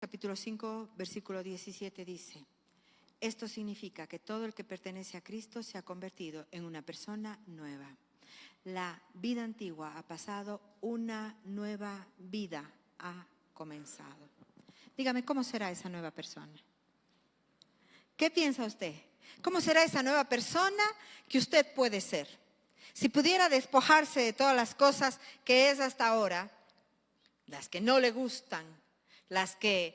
Capítulo 5, versículo 17 dice: esto significa que todo el que pertenece a Cristo se ha convertido en una persona nueva. La vida antigua ha pasado, una nueva vida ha comenzado. Dígame, ¿cómo será esa nueva persona? ¿Qué piensa usted? ¿Cómo será esa nueva persona que usted puede ser? Si pudiera despojarse de todas las cosas que es hasta ahora, las que no le gustan, las que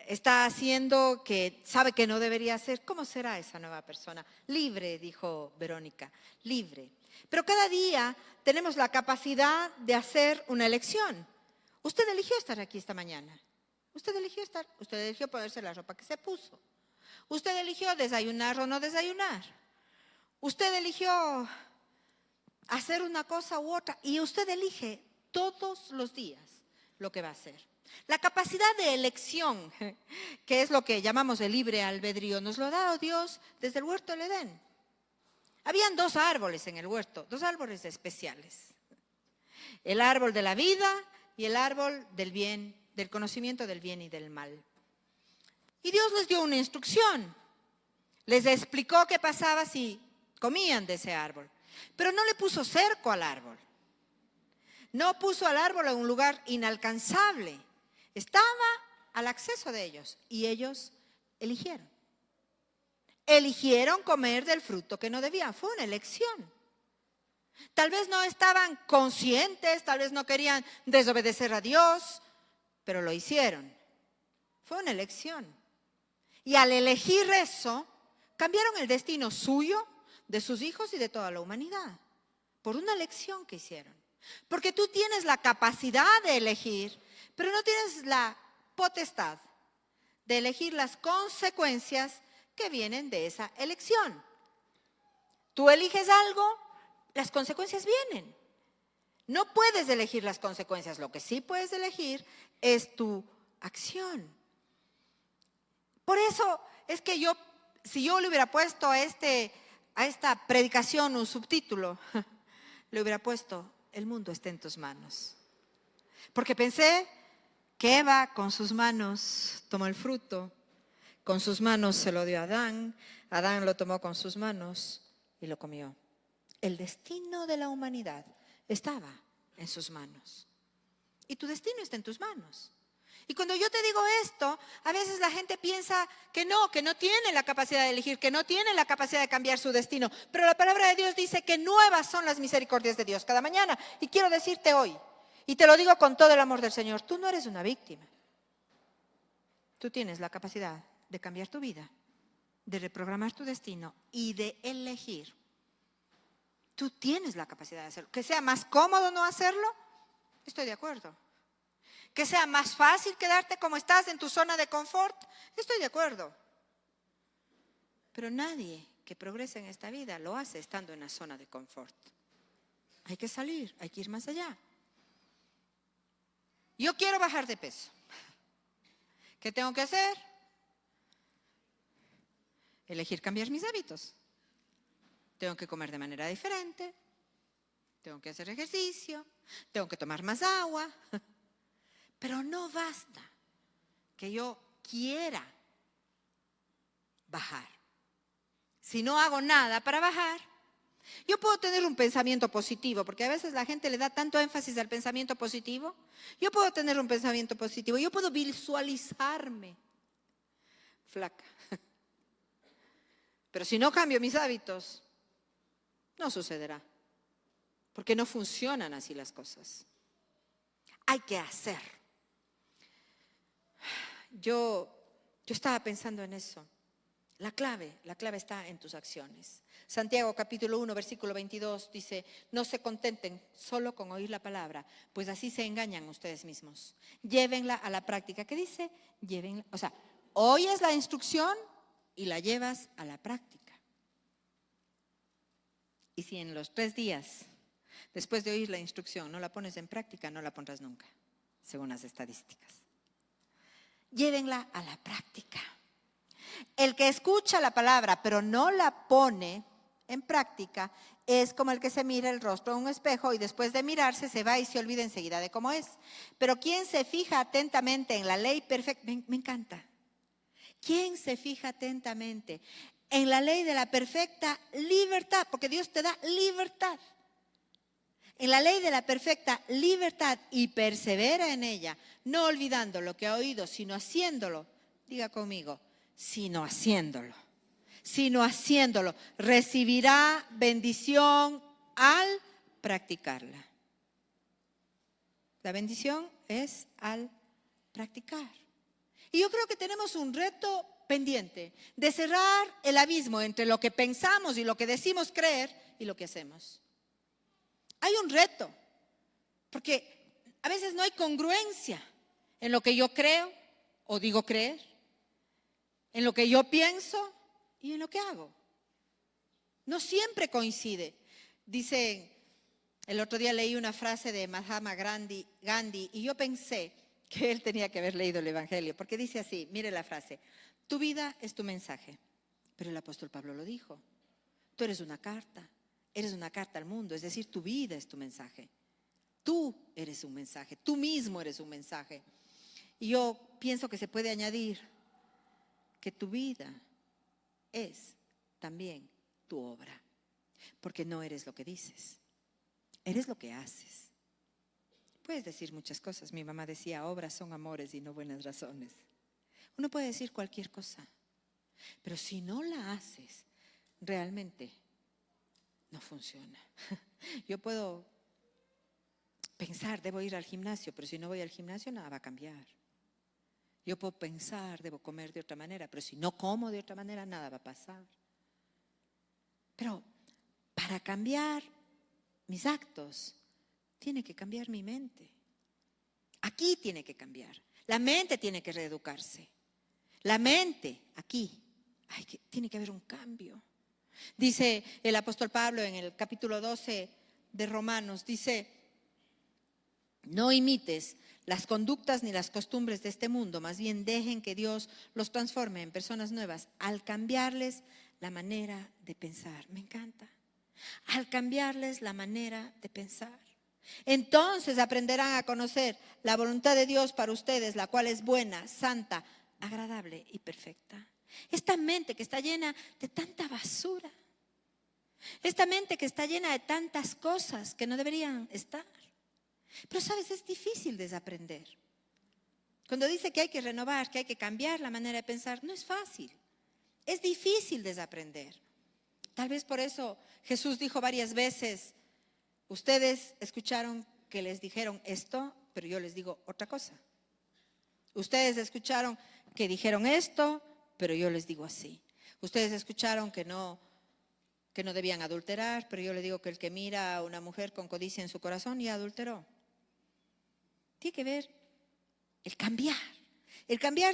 está haciendo que sabe que no debería hacer, ¿cómo será esa nueva persona? Libre, dijo Verónica, libre. Pero cada día tenemos la capacidad de hacer una elección. Usted eligió estar aquí esta mañana. Usted eligió ponerse la ropa que se puso. Usted eligió desayunar o no desayunar. Usted eligió hacer una cosa u otra y usted elige todos los días lo que va a hacer. La capacidad de elección, que es lo que llamamos el libre albedrío, nos lo ha dado Dios desde el huerto del Edén. Habían 2 árboles en el huerto, 2 árboles especiales. El árbol de la vida y el árbol del bien, del conocimiento del bien y del mal. Y Dios les dio una instrucción. Les explicó qué pasaba si comían de ese árbol. Pero no le puso cerco al árbol. No puso al árbol en un lugar inalcanzable. Estaba al acceso de ellos y ellos eligieron. Eligieron comer del fruto que no debían. Fue una elección. Tal vez no estaban conscientes, tal vez no querían desobedecer a Dios, pero lo hicieron. Fue una elección. Y al elegir eso, cambiaron el destino suyo, de sus hijos y de toda la humanidad. Por una elección que hicieron. Porque tú tienes la capacidad de elegir, pero no tienes la potestad de elegir las consecuencias que vienen de esa elección. Tú eliges algo, las consecuencias vienen. No puedes elegir las consecuencias, lo que sí puedes elegir es tu acción. Por eso es que si yo le hubiera puesto a esta predicación un subtítulo, le hubiera puesto: el mundo está en tus manos. Porque pensé que Eva con sus manos tomó el fruto, con sus manos se lo dio a Adán, Adán lo tomó con sus manos y lo comió. El destino de la humanidad estaba en sus manos. Y tu destino está en tus manos. Y cuando yo te digo esto, a veces la gente piensa que no tiene la capacidad de elegir, que no tiene la capacidad de cambiar su destino. Pero la palabra de Dios dice que nuevas son las misericordias de Dios cada mañana. Y quiero decirte hoy, y te lo digo con todo el amor del Señor, tú no eres una víctima. Tú tienes la capacidad de cambiar tu vida, de reprogramar tu destino y de elegir. Tú tienes la capacidad de hacerlo. Que sea más cómodo no hacerlo, estoy de acuerdo. Que sea más fácil quedarte como estás en tu zona de confort, estoy de acuerdo. Pero nadie que progrese en esta vida lo hace estando en la zona de confort. Hay que salir, hay que ir más allá. Yo quiero bajar de peso. ¿Qué tengo que hacer? Elegir cambiar mis hábitos. Tengo que comer de manera diferente. Tengo que hacer ejercicio. Tengo que tomar más agua. Pero no basta que yo quiera bajar. Si no hago nada para bajar, yo puedo tener un pensamiento positivo, porque a veces la gente le da tanto énfasis al pensamiento positivo. Yo puedo tener un pensamiento positivo, yo puedo visualizarme flaca. Pero si no cambio mis hábitos, no sucederá, porque no funcionan así las cosas. Hay que hacer. Yo estaba pensando en eso. La clave está en tus acciones. Santiago capítulo 1 versículo 22 dice: no se contenten solo con oír la palabra, pues así se engañan ustedes mismos. Llévenla a la práctica. ¿Qué dice? Llévenla, o sea, oyes la instrucción y la llevas a la práctica. Y si en los 3 días después de oír la instrucción no la pones en práctica, no la pondrás nunca, según las estadísticas. Llévenla a la práctica. El que escucha la palabra pero no la pone en práctica es como el que se mira el rostro en un espejo y después de mirarse se va y se olvida enseguida de cómo es. Pero quien se fija atentamente en la ley perfecta, me encanta. ¿Quién se fija atentamente en la ley de la perfecta libertad? Porque Dios te da libertad. En la ley de la perfecta libertad y persevera en ella, no olvidando lo que ha oído, sino haciéndolo. Diga conmigo, sino haciéndolo. Sino haciéndolo. Recibirá bendición al practicarla. La bendición es al practicar. Y yo creo que tenemos un reto pendiente de cerrar el abismo entre lo que pensamos y lo que decimos creer y lo que hacemos. Hay un reto, porque a veces no hay congruencia en lo que yo creo o digo creer, en lo que yo pienso y en lo que hago. No siempre coincide. Dice, el otro día leí una frase de Mahatma Gandhi y yo pensé que él tenía que haber leído el Evangelio, porque dice así, mire la frase, tu vida es tu mensaje, pero el apóstol Pablo lo dijo, tú eres una carta al mundo, es decir, tu vida es tu mensaje, tú eres un mensaje, tú mismo eres un mensaje. Y yo pienso que se puede añadir que tu vida es también tu obra, porque no eres lo que dices, eres lo que haces. Puedes decir muchas cosas. Mi mamá decía, obras son amores y no buenas razones. Uno puede decir cualquier cosa, pero si no la haces, realmente no funciona. Yo puedo pensar, debo ir al gimnasio, pero si no voy al gimnasio, nada va a cambiar. Yo puedo pensar, debo comer de otra manera, pero si no como de otra manera, nada va a pasar. Pero para cambiar mis actos, tiene que cambiar mi mente. Aquí tiene que cambiar. La mente tiene que reeducarse. La mente, aquí, tiene que haber un cambio. Dice el apóstol Pablo en el capítulo 12 de Romanos, dice, no imites las conductas ni las costumbres de este mundo, más bien dejen que Dios los transforme en personas nuevas al cambiarles la manera de pensar. Me encanta. Al cambiarles la manera de pensar. Entonces aprenderán a conocer la voluntad de Dios para ustedes, la cual es buena, santa, agradable y perfecta. Esta mente que está llena de tanta basura, esta mente que está llena de tantas cosas que no deberían estar. Pero sabes, es difícil desaprender. Cuando dice que hay que renovar, que hay que cambiar la manera de pensar, no es fácil. Es difícil desaprender. Tal vez por eso Jesús dijo varias veces, ustedes escucharon que les dijeron esto, pero yo les digo otra cosa. Ustedes escucharon que dijeron esto, pero yo les digo así. Ustedes escucharon que no debían adulterar, pero yo les digo que el que mira a una mujer con codicia en su corazón ya adulteró. Tiene que ver el cambiar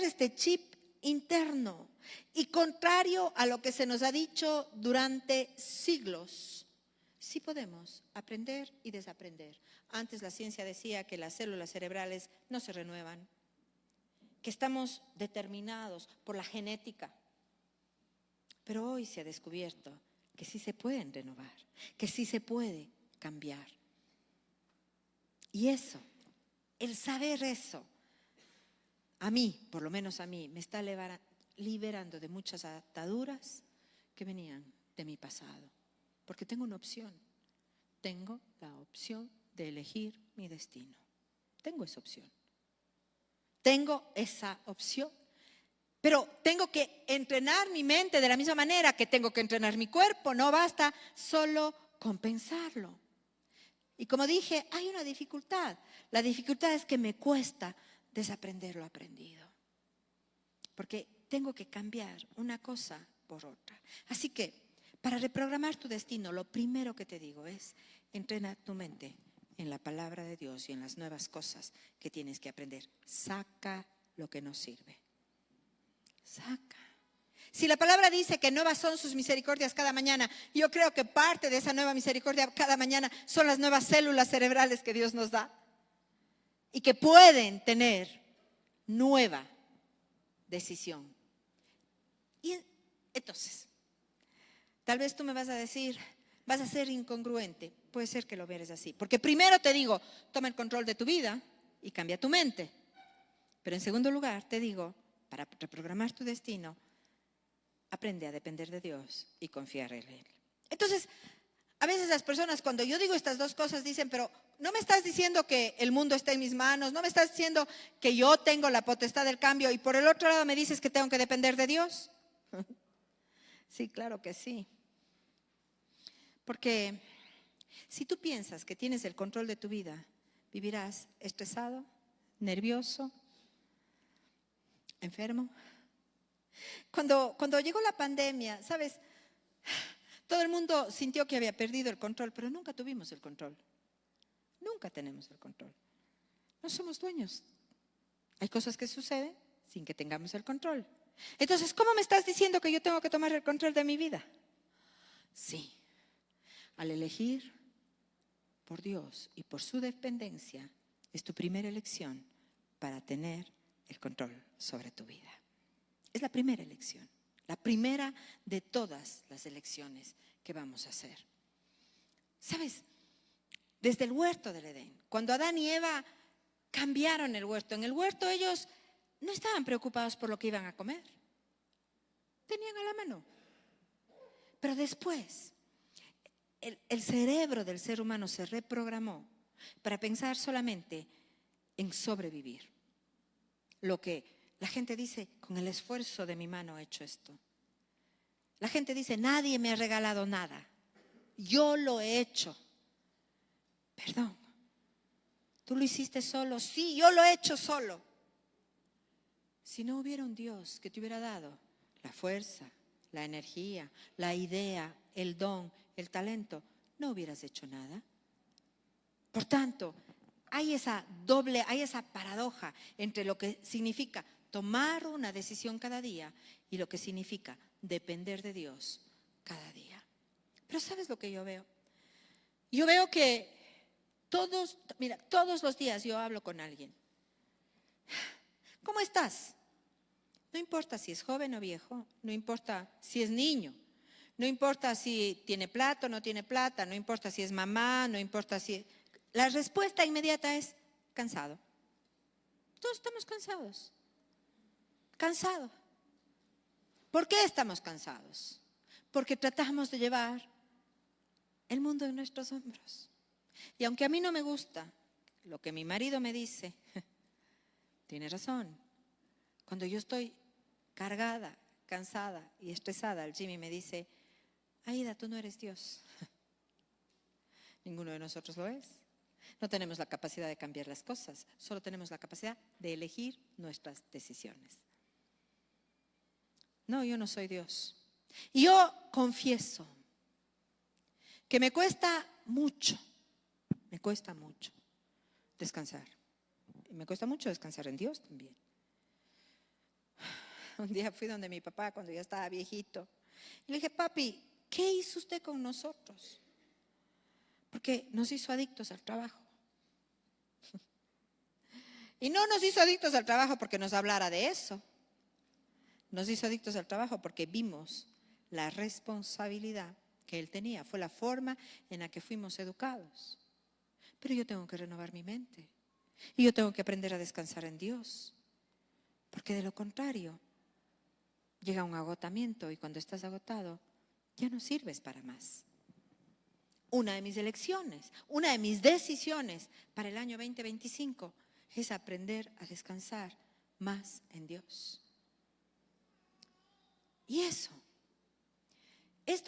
este chip interno y contrario a lo que se nos ha dicho durante siglos. Sí podemos aprender y desaprender. Antes la ciencia decía que las células cerebrales no se renuevan, que estamos determinados por la genética. Pero hoy se ha descubierto que sí se pueden renovar, que sí se puede cambiar. Y eso, el saber eso, a mí, por lo menos a mí, me está liberando de muchas ataduras que venían de mi pasado. Porque tengo una opción. Tengo la opción de elegir mi destino. Tengo esa opción. Tengo esa opción. Pero tengo que entrenar mi mente de la misma manera que tengo que entrenar mi cuerpo. No basta solo con pensarlo. Y como dije, hay una dificultad. La dificultad es que me cuesta desaprender lo aprendido. Porque tengo que cambiar una cosa por otra. Así que, para reprogramar tu destino, lo primero que te digo es, entrena tu mente en la palabra de Dios y en las nuevas cosas que tienes que aprender. Saca lo que no sirve. Saca. Si la palabra dice que nuevas son sus misericordias cada mañana, yo creo que parte de esa nueva misericordia cada mañana son las nuevas células cerebrales que Dios nos da y que pueden tener nueva decisión. Y entonces, Tal vez tú me vas a decir, vas a ser incongruente. Puede ser que lo veas así. Porque primero te digo, toma el control de tu vida y cambia tu mente. Pero en segundo lugar te digo, para reprogramar tu destino, aprende a depender de Dios y confiar en Él. Entonces, a veces las personas cuando yo digo estas dos cosas dicen, pero no me estás diciendo que el mundo está en mis manos, no me estás diciendo que yo tengo la potestad del cambio y por el otro lado me dices que tengo que depender de Dios. Sí, claro que sí. Porque si tú piensas que tienes el control de tu vida, vivirás estresado, nervioso, enfermo. Cuando llegó la pandemia, ¿sabes? Todo el mundo sintió que había perdido el control, pero nunca tuvimos el control. Nunca tenemos el control. No somos dueños. Hay cosas que suceden sin que tengamos el control. Entonces, ¿cómo me estás diciendo que yo tengo que tomar el control de mi vida? Sí, al elegir por Dios y por su dependencia, es tu primera elección para tener el control sobre tu vida. Es la primera elección, la primera de todas las elecciones que vamos a hacer. ¿Sabes? Desde el huerto del Edén, cuando Adán y Eva cambiaron el huerto, en el huerto ellos no estaban preocupados por lo que iban a comer. Tenían a la mano. Pero después, el cerebro del ser humano se reprogramó para pensar solamente en sobrevivir. Lo que la gente dice, con el esfuerzo de mi mano he hecho esto. La gente dice, nadie me ha regalado nada. Yo lo he hecho. Perdón, ¿tú lo hiciste solo? Sí, yo lo he hecho solo. Si no hubiera un Dios que te hubiera dado la fuerza, la energía, la idea, el don, el talento, no hubieras hecho nada. Por tanto, hay esa paradoja entre lo que significa tomar una decisión cada día y lo que significa depender de Dios cada día. Pero ¿sabes lo que yo veo? Yo veo que todos los días yo hablo con alguien. ¿Cómo estás? No importa si es joven o viejo, no importa si es niño, no importa si tiene plata o no tiene plata, no importa si es mamá, no importa si... La respuesta inmediata es cansado. Todos estamos cansados. Cansados. ¿Por qué estamos cansados? Porque tratamos de llevar el mundo en nuestros hombros. Y aunque a mí no me gusta lo que mi marido me dice, tiene razón. Cuando yo estoy cargada, cansada y estresada, el Jimmy me dice, Aida, tú no eres Dios. Ninguno de nosotros lo es. No tenemos la capacidad de cambiar las cosas, solo tenemos la capacidad de elegir nuestras decisiones. No, yo no soy Dios. Y yo confieso que me cuesta mucho descansar. Y me cuesta mucho descansar en Dios también. Un día fui donde mi papá cuando ya estaba viejito y le dije, papi, ¿qué hizo usted con nosotros? Porque nos hizo adictos al trabajo. Y no nos hizo adictos al trabajo porque nos hablara de eso. Nos hizo adictos al trabajo porque vimos la responsabilidad que él tenía. Fue la forma en la que fuimos educados. Pero yo tengo que renovar mi mente. Y yo tengo que aprender a descansar en Dios. Porque de lo contrario, llega un agotamiento y cuando estás agotado, ya no sirves para más. Una de mis elecciones, una de mis decisiones para el año 2025 es aprender a descansar más en Dios. Y esto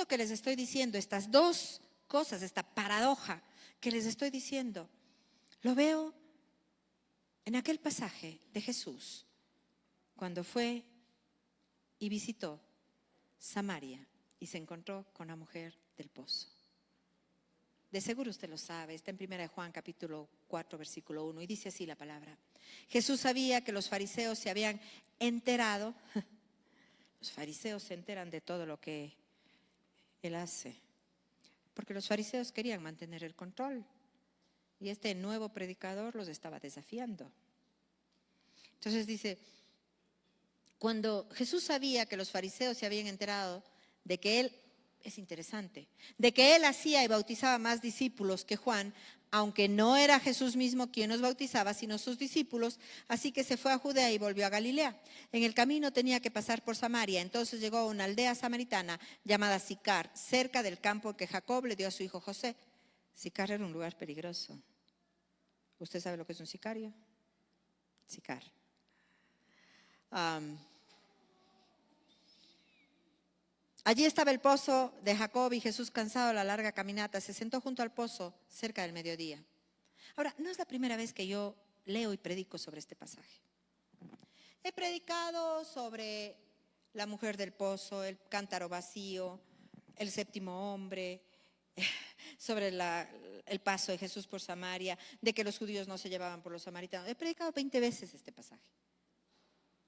que les estoy diciendo, estas dos cosas, esta paradoja que les estoy diciendo, lo veo en aquel pasaje de Jesús cuando fue y visitó Samaria y se encontró con la mujer del pozo. De seguro usted lo sabe, está en 1 Juan capítulo 4 versículo 1 y dice así la palabra. Jesús sabía que los fariseos se habían enterado. Los fariseos se enteran de todo lo que él hace, porque los fariseos querían mantener el control y este nuevo predicador los estaba desafiando. Entonces dice, cuando Jesús sabía que los fariseos se habían enterado de que él es interesante, de que él hacía y bautizaba más discípulos que Juan, aunque no era Jesús mismo quien los bautizaba, sino sus discípulos, así que se fue a Judea y volvió a Galilea. En el camino tenía que pasar por Samaria, entonces llegó a una aldea samaritana llamada Sicar, cerca del campo que Jacob le dio a su hijo José. Sicar era un lugar peligroso. ¿Usted sabe lo que es un sicario? Sicar. Allí estaba el pozo de Jacob y Jesús, cansado de la larga caminata, se sentó junto al pozo cerca del mediodía. Ahora, no es la primera vez que yo leo y predico sobre este pasaje. He predicado sobre la mujer del pozo, el cántaro vacío, el séptimo hombre, sobre el paso de Jesús por Samaria, de que los judíos no se llevaban por los samaritanos. He predicado 20 veces este pasaje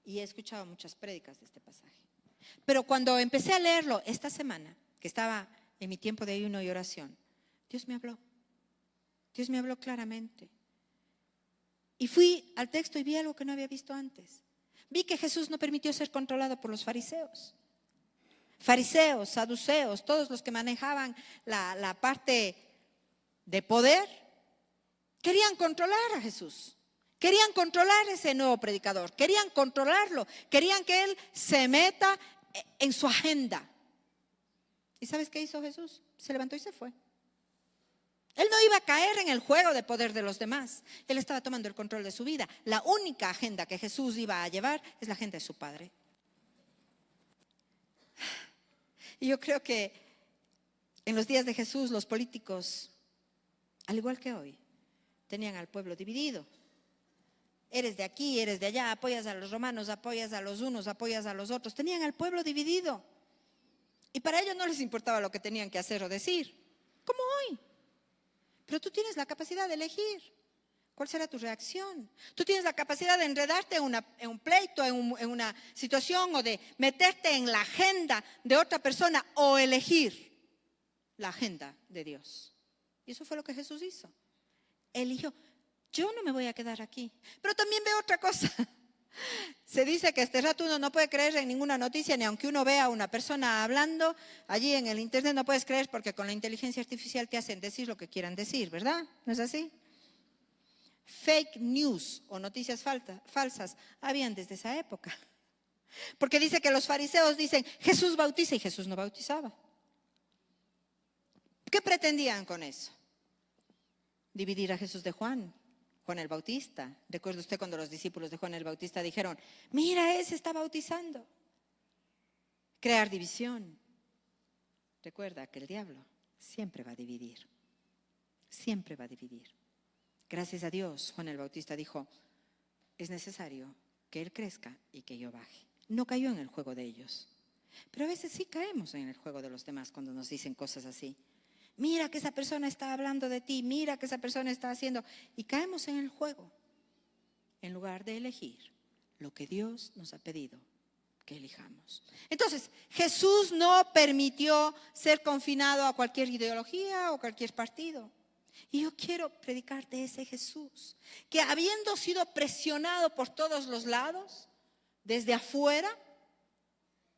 y he escuchado muchas prédicas de este pasaje. Pero cuando empecé a leerlo esta semana, que estaba en mi tiempo de ayuno y oración, Dios me habló. Dios me habló claramente. Y fui al texto y vi algo que no había visto antes. Vi que Jesús no permitió ser controlado por los fariseos. Fariseos, saduceos, todos los que manejaban la parte de poder, querían controlar a Jesús. Querían controlar ese nuevo predicador, querían controlarlo, querían que él se meta en su agenda. ¿Y sabes qué hizo Jesús? Se levantó y se fue. Él no iba a caer en el juego de poder de los demás. Él estaba tomando el control de su vida. La única agenda que Jesús iba a llevar es la agenda de su Padre. Y yo creo que en los días de Jesús los políticos, al igual que hoy, tenían al pueblo dividido. Eres de aquí, eres de allá, apoyas a los romanos, apoyas a los unos, apoyas a los otros. Tenían al pueblo dividido. Y para ellos no les importaba lo que tenían que hacer o decir, como hoy. Pero tú tienes la capacidad de elegir cuál será tu reacción. Tú tienes la capacidad de enredarte en un pleito, en una situación, o de meterte en la agenda de otra persona, o elegir la agenda de Dios. Y eso fue lo que Jesús hizo. Eligió. Yo no me voy a quedar aquí. Pero también veo otra cosa. Se dice que este rato uno no puede creer en ninguna noticia, ni aunque uno vea a una persona hablando allí en el internet, no puedes creer porque con la inteligencia artificial te hacen decir lo que quieran decir, ¿verdad? ¿No es así? Fake news o noticias falsas habían desde esa época. Porque dice que los fariseos dicen, Jesús bautiza, y Jesús no bautizaba. ¿Qué pretendían con eso? Dividir a Jesús de Juan el Bautista. ¿Recuerda usted cuando los discípulos de Juan el Bautista dijeron, mira, ese está bautizando? Crear división. Recuerda que el diablo siempre va a dividir. Siempre va a dividir. Gracias a Dios, Juan el Bautista dijo, es necesario que él crezca y que yo baje. No cayó en el juego de ellos. Pero a veces sí caemos en el juego de los demás cuando nos dicen cosas así. Mira que esa persona está hablando de ti, mira que esa persona está haciendo, y caemos en el juego en lugar de elegir lo que Dios nos ha pedido que elijamos. Entonces, Jesús no permitió ser confinado a cualquier ideología o cualquier partido. Y yo quiero predicar de ese Jesús, que habiendo sido presionado por todos los lados, desde afuera,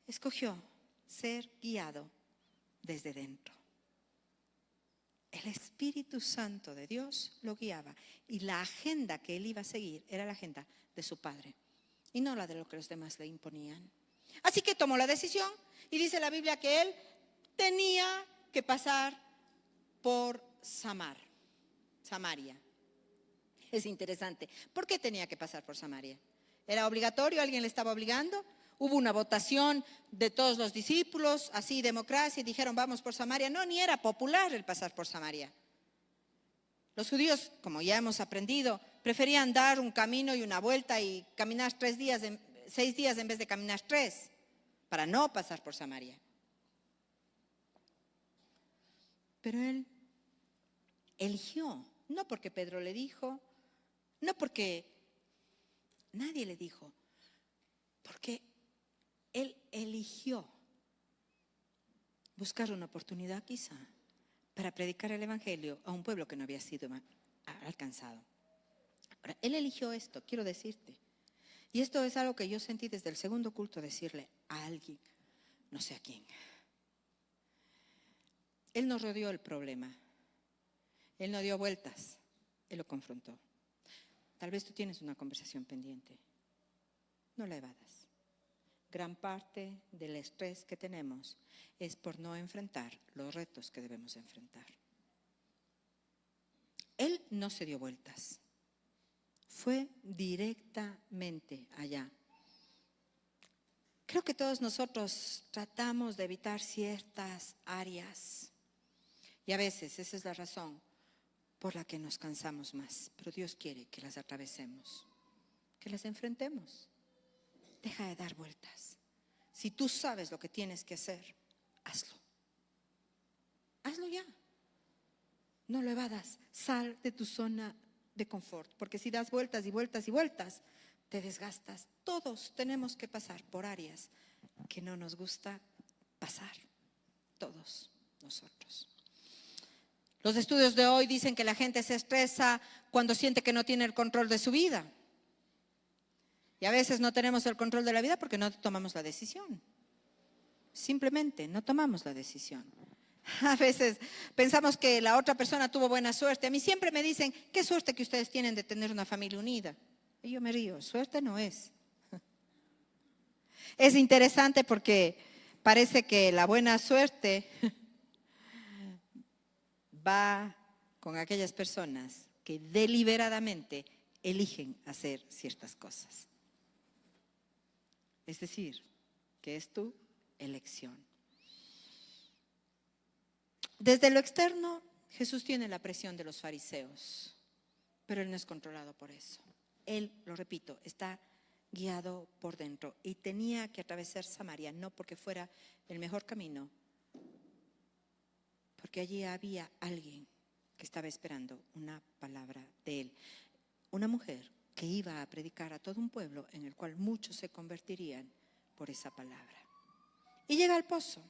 escogió ser guiado desde dentro. El Espíritu Santo de Dios lo guiaba y la agenda que él iba a seguir era la agenda de su Padre y no la de lo que los demás le imponían. Así que tomó la decisión y dice la Biblia que él tenía que pasar por Samaria. Es interesante. ¿Por qué tenía que pasar por Samaria? ¿Era obligatorio? ¿Alguien le estaba obligando? Hubo una votación de todos los discípulos, así democracia, y dijeron vamos por Samaria. No, ni era popular el pasar por Samaria. Los judíos, como ya hemos aprendido, preferían dar un camino y una vuelta y caminar 6 días en vez de caminar 3, para no pasar por Samaria. Pero él eligió, no porque Pedro le dijo, no porque nadie le dijo, porque él eligió buscar una oportunidad quizá para predicar el Evangelio a un pueblo que no había sido alcanzado. Ahora, él eligió esto, quiero decirte. Y esto es algo que yo sentí desde el segundo culto decirle a alguien, no sé a quién. Él no rodeó el problema. Él no dio vueltas. Él lo confrontó. Tal vez tú tienes una conversación pendiente. No la evadas. Gran parte del estrés que tenemos es por no enfrentar los retos que debemos enfrentar. Él no se dio vueltas. Fue directamente allá. Creo que todos nosotros tratamos de evitar ciertas áreas. Y a veces esa es la razón por la que nos cansamos más. Pero Dios quiere que las atravesemos, que las enfrentemos. Deja de dar vueltas. Si tú sabes lo que tienes que hacer, hazlo. Hazlo ya. No lo evadas. Sal de tu zona de confort. Porque si das vueltas y vueltas y vueltas, te desgastas. Todos tenemos que pasar por áreas que no nos gusta pasar. Todos nosotros. Los estudios de hoy dicen que la gente se estresa cuando siente que no tiene el control de su vida. Y a veces no tenemos el control de la vida porque no tomamos la decisión. Simplemente no tomamos la decisión. A veces pensamos que la otra persona tuvo buena suerte. A mí siempre me dicen, qué suerte que ustedes tienen de tener una familia unida. Y yo me río, suerte no es. Es interesante porque parece que la buena suerte va con aquellas personas que deliberadamente eligen hacer ciertas cosas. Es decir, que es tu elección. Desde lo externo, Jesús tiene la presión de los fariseos, pero Él no es controlado por eso. Él, lo repito, está guiado por dentro y tenía que atravesar Samaria, no porque fuera el mejor camino, porque allí había alguien que estaba esperando una palabra de Él. Una mujer que iba a predicar a todo un pueblo en el cual muchos se convertirían por esa palabra. Y llega al pozo.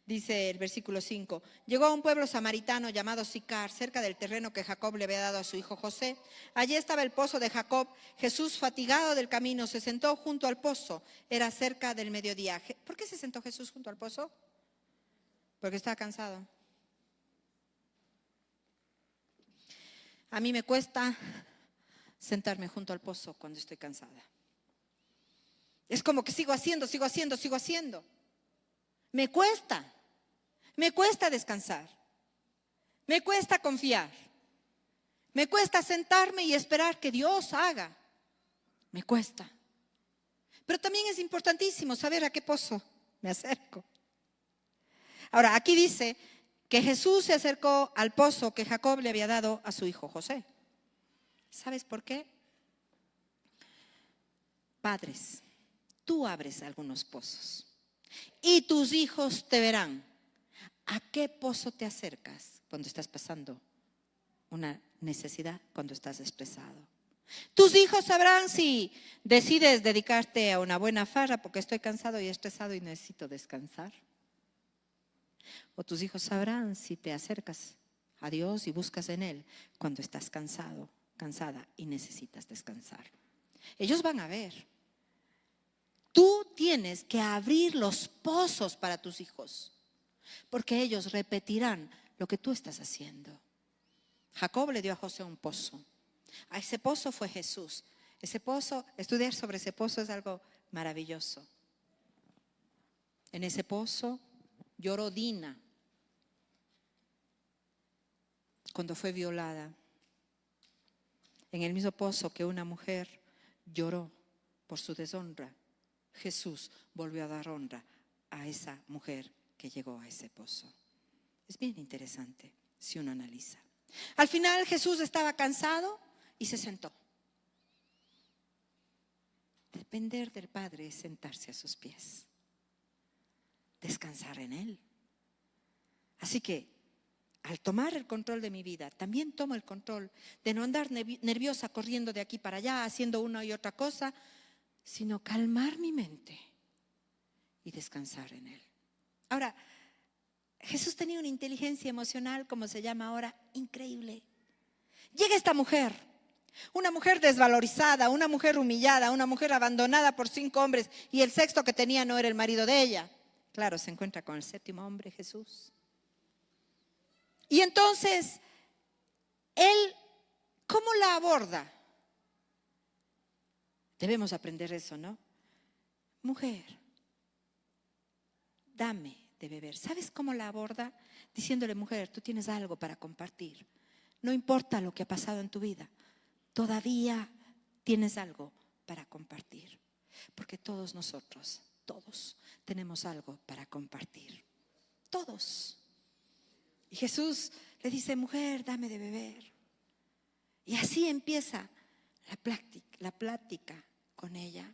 Dice el versículo 5, llegó a un pueblo samaritano llamado Sicar, cerca del terreno que Jacob le había dado a su hijo José. Allí estaba el pozo de Jacob. Jesús, fatigado del camino, se sentó junto al pozo. Era cerca del mediodía. ¿Por qué se sentó Jesús junto al pozo? Porque estaba cansado. A mí me cuesta sentarme junto al pozo cuando estoy cansada. Es como que sigo haciendo. Me cuesta descansar, me cuesta confiar, me cuesta sentarme y esperar que Dios haga, me cuesta. Pero también es importantísimo saber a qué pozo me acerco. Ahora, aquí dice que Jesús se acercó al pozo que Jacob le había dado a su hijo José. ¿Sabes por qué? Padres, tú abres algunos pozos y tus hijos te verán. ¿A qué pozo te acercas cuando estás pasando una necesidad, cuando estás estresado? Tus hijos sabrán si decides dedicarte a una buena farra porque estoy cansado y estresado y necesito descansar. O tus hijos sabrán si te acercas a Dios y buscas en Él cuando estás cansado, cansada y necesitas descansar. Ellos van a ver. Tú tienes que abrir los pozos para tus hijos, porque ellos repetirán lo que tú estás haciendo. Jacob le dio a José un pozo. A ese pozo fue Jesús. Ese pozo, estudiar sobre ese pozo es algo maravilloso. En ese pozo lloró Dina cuando fue violada. En el mismo pozo que una mujer lloró por su deshonra, Jesús volvió a dar honra a esa mujer que llegó a ese pozo. Es bien interesante si uno analiza. Al final Jesús estaba cansado y se sentó. Depender del Padre es sentarse a sus pies, descansar en Él. Así que al tomar el control de mi vida, también tomo el control de no andar nerviosa corriendo de aquí para allá, haciendo una y otra cosa, sino calmar mi mente y descansar en Él. Ahora, Jesús tenía una inteligencia emocional, como se llama ahora, increíble. Llega esta mujer, una mujer desvalorizada, una mujer humillada, una mujer abandonada por 5 hombres y el sexto que tenía no era el marido de ella. Claro, se encuentra con el 7º hombre, Jesús. Y entonces, él, ¿cómo la aborda? Debemos aprender eso, ¿no? Mujer, dame de beber. ¿Sabes cómo la aborda? Diciéndole, mujer, tú tienes algo para compartir. No importa lo que ha pasado en tu vida, todavía tienes algo para compartir. Porque todos nosotros, todos tenemos algo para compartir. Todos. Y Jesús le dice, mujer, dame de beber. Y así empieza la plática con ella.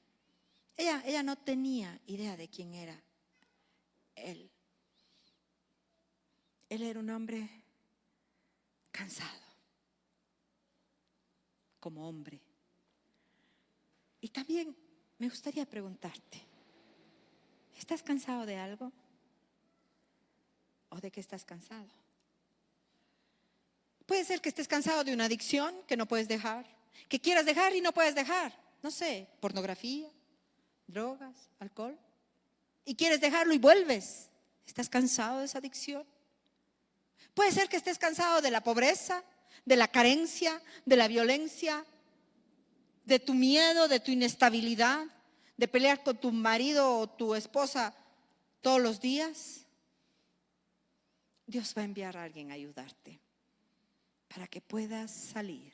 Ella no tenía idea de quién era él. Él era un hombre cansado, como hombre. Y también me gustaría preguntarte, ¿estás cansado de algo? ¿O de qué estás cansado? Puede ser que estés cansado de una adicción que no puedes dejar, que quieras dejar y no puedes dejar. No sé, pornografía, drogas, alcohol. Y quieres dejarlo y vuelves. ¿Estás cansado de esa adicción? Puede ser que estés cansado de la pobreza, de la carencia, de la violencia, de tu miedo, de tu inestabilidad, de pelear con tu marido o tu esposa todos los días. Dios va a enviar a alguien a ayudarte para que puedas salir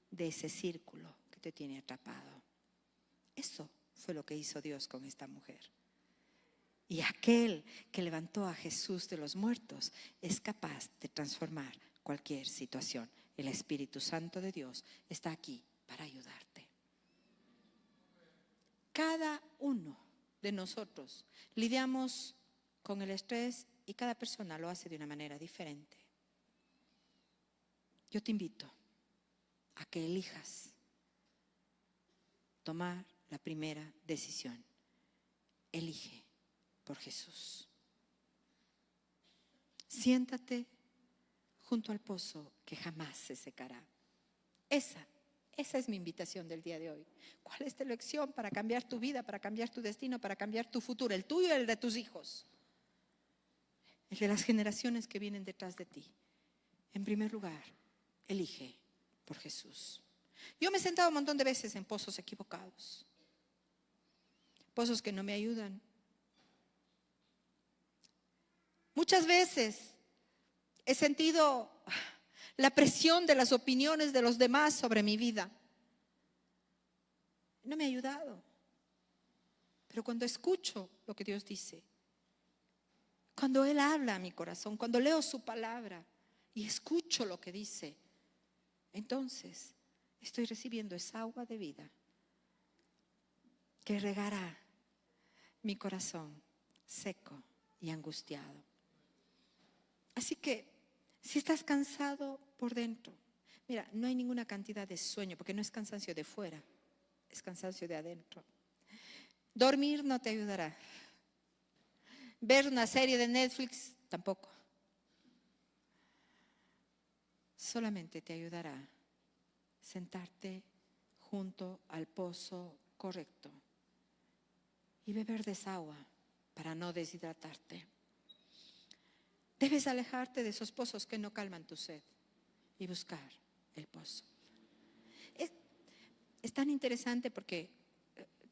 de ese círculo que te tiene atrapado. Eso fue lo que hizo Dios con esta mujer. Y aquel que levantó a Jesús de los muertos es capaz de transformar cualquier situación. El Espíritu Santo de Dios está aquí para ayudarte. Cada uno de nosotros lidiamos con el estrés y cada persona lo hace de una manera diferente. Yo te invito a que elijas tomar la primera decisión. Elige por Jesús. Siéntate junto al pozo que jamás se secará. Esa es mi invitación del día de hoy. ¿Cuál es tu elección para cambiar tu vida, para cambiar tu destino, para cambiar tu futuro? El tuyo y el de tus hijos. El de las generaciones que vienen detrás de ti. En primer lugar, elige por Jesús. Yo me he sentado un montón de veces en pozos equivocados. Pozos que no me ayudan. Muchas veces he sentido la presión de las opiniones de los demás sobre mi vida. No me ha ayudado. Pero cuando escucho lo que Dios dice, cuando Él habla a mi corazón, cuando leo su palabra y escucho lo que dice, entonces estoy recibiendo esa agua de vida que regará mi corazón seco y angustiado. Así que si estás cansado por dentro, mira, no hay ninguna cantidad de sueño, porque no es cansancio de fuera, es cansancio de adentro. Dormir no te ayudará. Ver una serie de Netflix tampoco. Solamente te ayudará sentarte junto al pozo correcto y beber de esa agua para no deshidratarte. Debes alejarte de esos pozos que no calman tu sed y buscar el pozo. Es tan interesante porque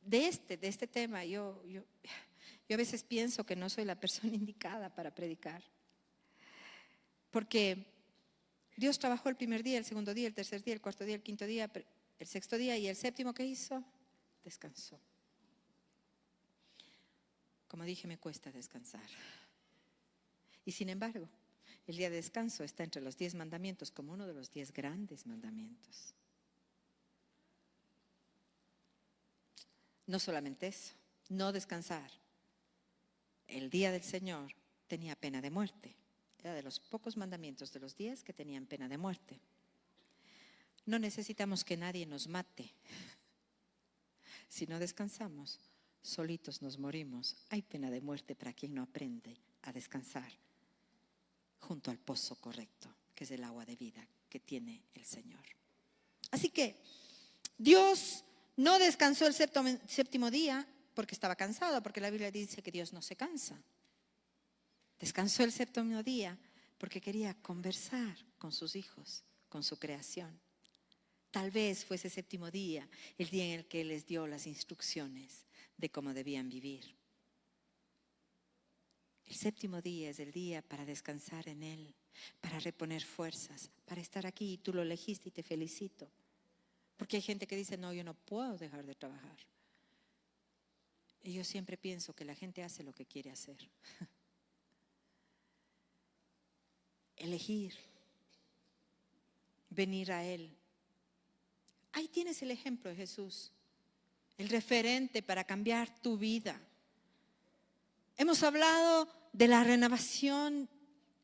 de este tema yo a veces pienso que no soy la persona indicada para predicar. Porque Dios trabajó el primer día, el segundo día, el tercer día, el cuarto día, el quinto día, el sexto día, y el séptimo, ¿qué hizo? Descansó. Como dije, me cuesta descansar. Y sin embargo, el día de descanso está entre los 10 mandamientos como uno de los 10 grandes mandamientos. No solamente eso, no descansar. El día del Señor tenía pena de muerte. Era de los pocos mandamientos de los 10 que tenían pena de muerte. No necesitamos que nadie nos mate. Si no descansamos, solitos nos morimos. Hay pena de muerte para quien no aprende a descansar junto al pozo correcto, que es el agua de vida que tiene el Señor. Así que Dios no descansó el séptimo día porque estaba cansado, porque la Biblia dice que Dios no se cansa. Descansó el séptimo día porque quería conversar con sus hijos, con su creación. Tal vez fue ese séptimo día, el día en el que Él les dio las instrucciones de cómo debían vivir. El séptimo día es el día para descansar en Él, para reponer fuerzas, para estar aquí. Y tú lo elegiste y te felicito. Porque hay gente que dice, no, yo no puedo dejar de trabajar. Y yo siempre pienso que la gente hace lo que quiere hacer. Elegir, venir a Él. Ahí tienes el ejemplo de Jesús, el referente para cambiar tu vida. Hemos hablado de la renovación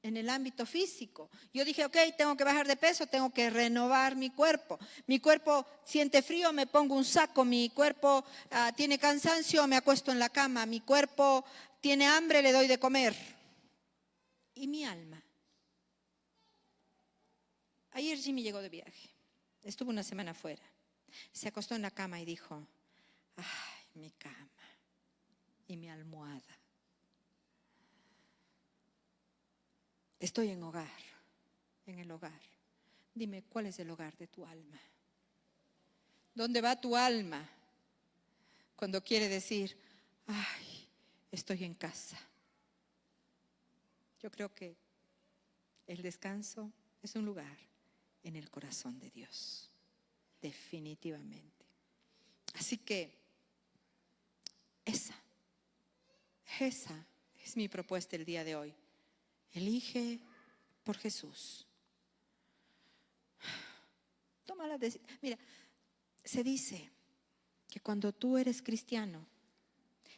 en el ámbito físico. Yo dije, ok, tengo que bajar de peso, tengo que renovar mi cuerpo. Mi cuerpo siente frío, me pongo un saco. Mi cuerpo tiene cansancio, me acuesto en la cama. Mi cuerpo tiene hambre, le doy de comer. ¿Y mi alma? Ayer Jimmy llegó de viaje. Estuvo una semana fuera. Se acostó en la cama y dijo, ay, mi cama y mi almohada. Estoy en el hogar. Dime, ¿cuál es el hogar de tu alma? ¿Dónde va tu alma cuando quiere decir, ay, estoy en casa? Yo creo que el descanso es un lugar en el corazón de Dios, definitivamente. Así que esa es mi propuesta el día de hoy. Elige por Jesús. Toma la decisión. Mira, se dice que cuando tú eres cristiano,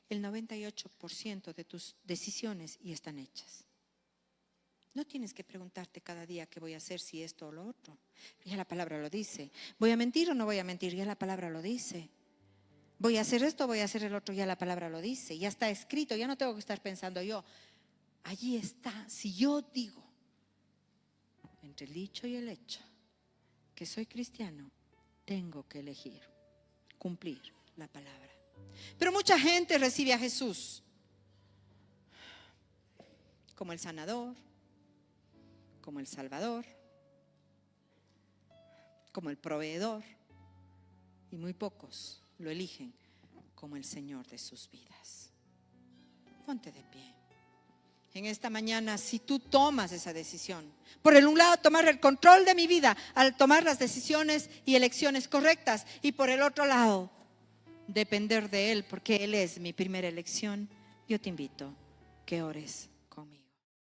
el 98% de tus decisiones ya están hechas. No tienes que preguntarte cada día qué voy a hacer, si esto o lo otro. Ya la palabra lo dice. ¿Voy a mentir o no voy a mentir? Ya la palabra lo dice. ¿Voy a hacer esto o voy a hacer el otro? Ya la palabra lo dice. Ya está escrito, ya no tengo que estar pensando yo. Allí está. Si yo digo, entre el dicho y el hecho, que soy cristiano, tengo que elegir, cumplir la palabra. Pero mucha gente recibe a Jesús como el sanador, como el salvador, como el proveedor, y muy pocos lo eligen como el Señor de sus vidas. Ponte de pie. En esta mañana, si tú tomas esa decisión, por el un lado tomar el control de mi vida al tomar las decisiones y elecciones correctas, y por el otro lado depender de Él porque Él es mi primera elección, yo te invito que ores